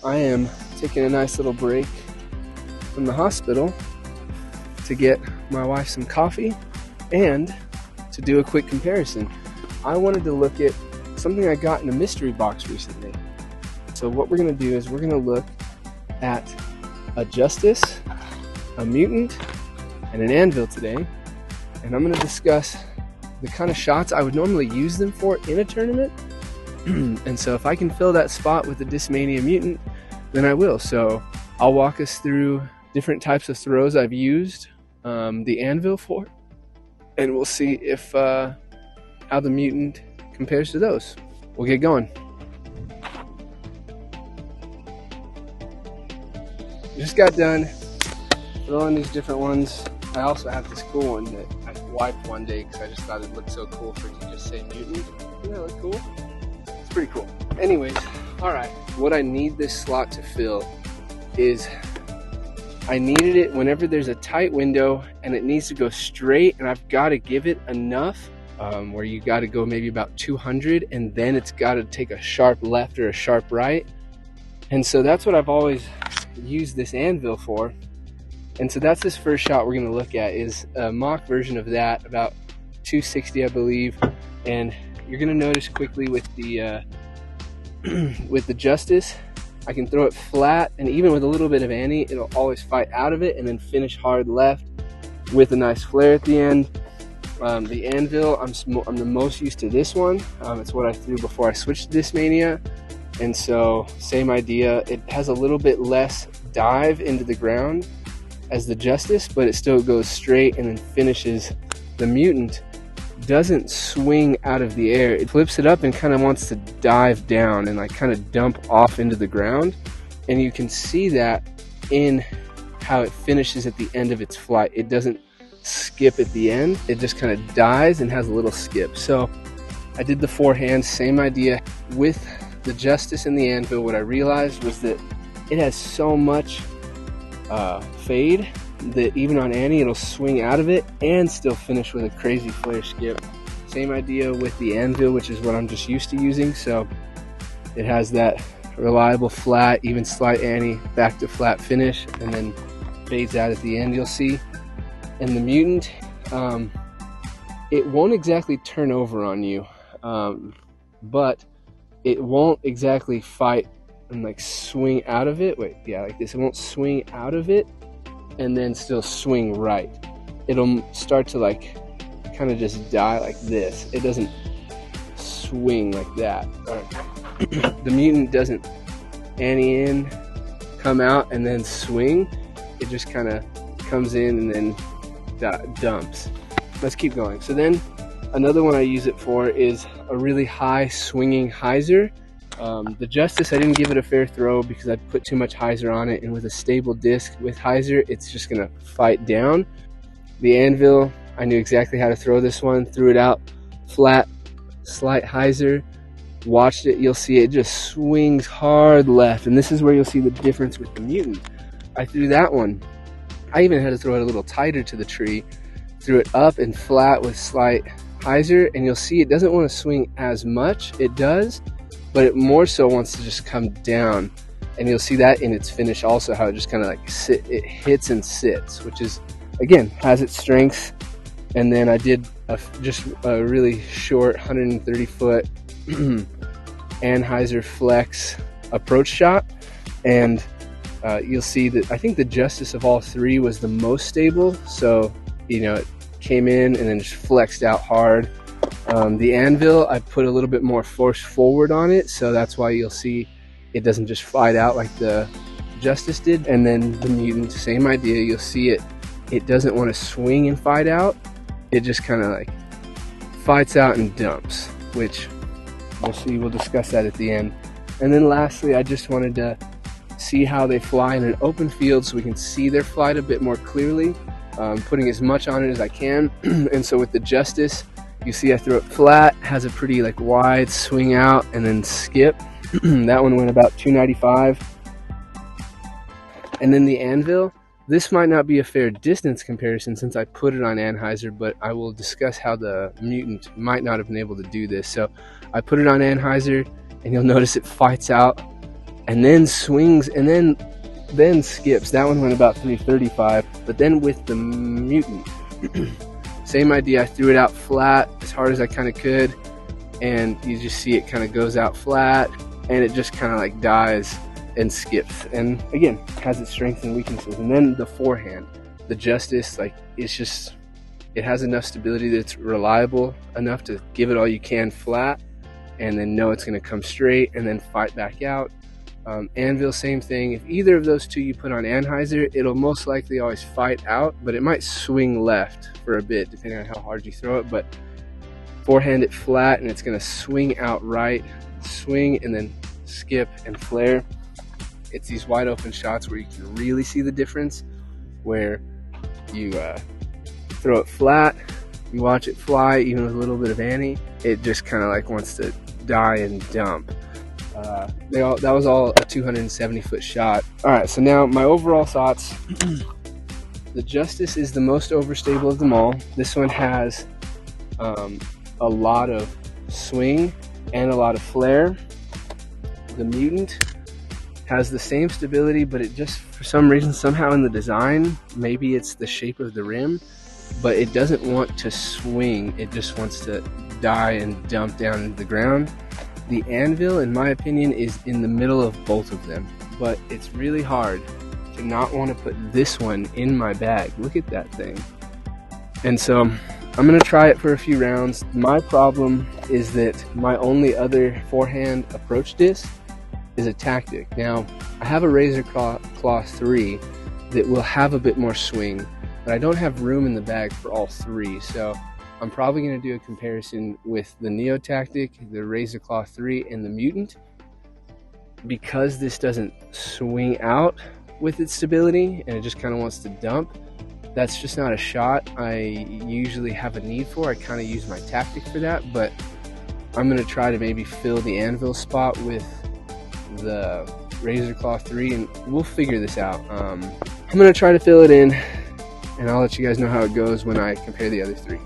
I am taking a nice little break from the hospital to get my wife some coffee and to do a quick comparison. I wanted to look at something I got in a mystery box recently. So what we're going to do is we're going to look at a Justice, a Mutant, and an Anvil today. And I'm going to discuss the kind of shots I would normally use them for in a tournament. And so if I can fill that spot with the Discmania Mutant, then I will. So I'll walk us through different types of throws I've used the Anvil for, and we'll see if how the Mutant compares to those. We'll get going. Just got done throwing these different ones. I also have this cool one that I wiped one day because I just thought it looked so cool for it to just say Mutant. Doesn't that look cool? It's pretty cool. Anyways, alright, what I need this slot to fill is I needed it whenever there's a tight window and it needs to go straight, and I've got to give it enough where you got to go maybe about 200, and then it's got to take a sharp left or a sharp right. And so that's what I've always used this Anvil for. And so that's this first shot we're going to look at, is a mock version of that, about 260 I believe. And you're going to notice quickly with the with the Justice, I can throw it flat, and even with a little bit of ante, it'll always fight out of it and then finish hard left with a nice flare at the end. The Anvil, I'm the most used to this one. It's what I threw before I switched to Discmania. And so same idea. It has a little bit less dive into the ground as the Justice, but it still goes straight and then finishes. The Mutant doesn't swing out of the air. It flips it up and kind of wants to dive down and like kind of dump off into the ground. And you can see that in how it finishes at the end of its flight. It doesn't skip at the end. It just kind of dives and has a little skip. So I did the forehand, same idea. With the Justice and the Anvil, what I realized was that it has so much fade that even on ante it'll swing out of it and still finish with a crazy flare skip. Same idea with the Anvil, which is what I'm just used to using. So it has that reliable flat, even slight ante, back to flat finish, and then fades out at the end, you'll see. And the Mutant, it won't exactly turn over on you, but it won't exactly fight and like swing out of it. Wait, yeah, like this. It won't swing out of it and then still swing right. It'll start to like kind of just die like this. It doesn't swing like that. The Mutant doesn't ante in, come out, and then swing. It just kind of comes in and then dumps. Let's keep going. So then another one I use it for is a really high swinging hyzer. The Justice, I didn't give it a fair throw because I put too much hyzer on it, and with a stable disc with hyzer, it's just gonna fight down. The Anvil, I knew exactly how to throw this one, threw it out flat, slight hyzer, watched it. You'll see it just swings hard left, and this is where you'll see the difference with the Mutant. I threw that one, I even had to throw it a little tighter to the tree, threw it up and flat with slight hyzer, and you'll see it doesn't want to swing as much. It does, but it more so wants to just come down, and you'll see that in its finish also, how it just kind of like it hits and sits, which is, again, has its strengths. And then I did just a really short 130 foot Anheuser Flex approach shot, and you'll see that I think the Justice of all three was the most stable. So, you know, it came in and then just flexed out hard. The Anvil, I put a little bit more force forward on it, so that's why you'll see it doesn't just fight out like the Justice did. And then the Mutant, same idea. You'll see it doesn't want to swing and fight out. It just kind of like fights out and dumps, which we'll see. We'll discuss that at the end. And then lastly, I just wanted to see how they fly in an open field so we can see their flight a bit more clearly, putting as much on it as I can. And so with the Justice, you see I throw it flat, has a pretty like wide swing out and then skip. That one went about 295. And then the Anvil, this might not be a fair distance comparison since I put it on Anheuser, but I will discuss how the Mutant might not have been able to do this. So I put it on Anheuser, and you'll notice it fights out and then swings, and then skips. That one went about 335. But then with the Mutant, same idea. I threw it out flat as hard as I kind of could, and you just see it kind of goes out flat, and it just kind of like dies and skips. And again, has its strengths and weaknesses. And then the forehand, the Justice, like, it's just, it has enough stability that it's reliable enough to give it all you can flat, and then know it's going to come straight and then fight back out. Anvil, same thing. If either of those two you put on Anheuser, it'll most likely always fight out, but it might swing left for a bit depending on how hard you throw it. But forehand it flat, and it's going to swing out right, swing and then skip and flare. It's these wide open shots where you can really see the difference, where you throw it flat, you watch it fly, even with a little bit of ante, it just kind of like wants to die and dump. That was all a 270-foot shot. All right, so now my overall thoughts. The Justice is the most overstable of them all. This one has a lot of swing and a lot of flare. The Mutant has the same stability, but it just, for some reason, somehow in the design, maybe it's the shape of the rim, but it doesn't want to swing. It just wants to die and dump down into the ground. The Anvil, in my opinion, is in the middle of both of them, but it's really hard to not want to put this one in my bag. Look at that thing. And so I'm going to try it for a few rounds. My problem is that my only other forehand approach disc is a Tactic. Now, I have a Razor Claw 3 that will have a bit more swing, but I don't have room in the bag for all three, so I'm probably going to do a comparison with the Neo Tactic, the Razor Claw 3, and the Mutant. Because this doesn't swing out with its stability and it just kind of wants to dump, that's just not a shot I usually have a need for. I kind of use my Tactic for that, but I'm going to try to maybe fill the Anvil spot with the Razor Claw 3, and we'll figure this out. I'm going to try to fill it in, and I'll let you guys know how it goes when I compare the other three.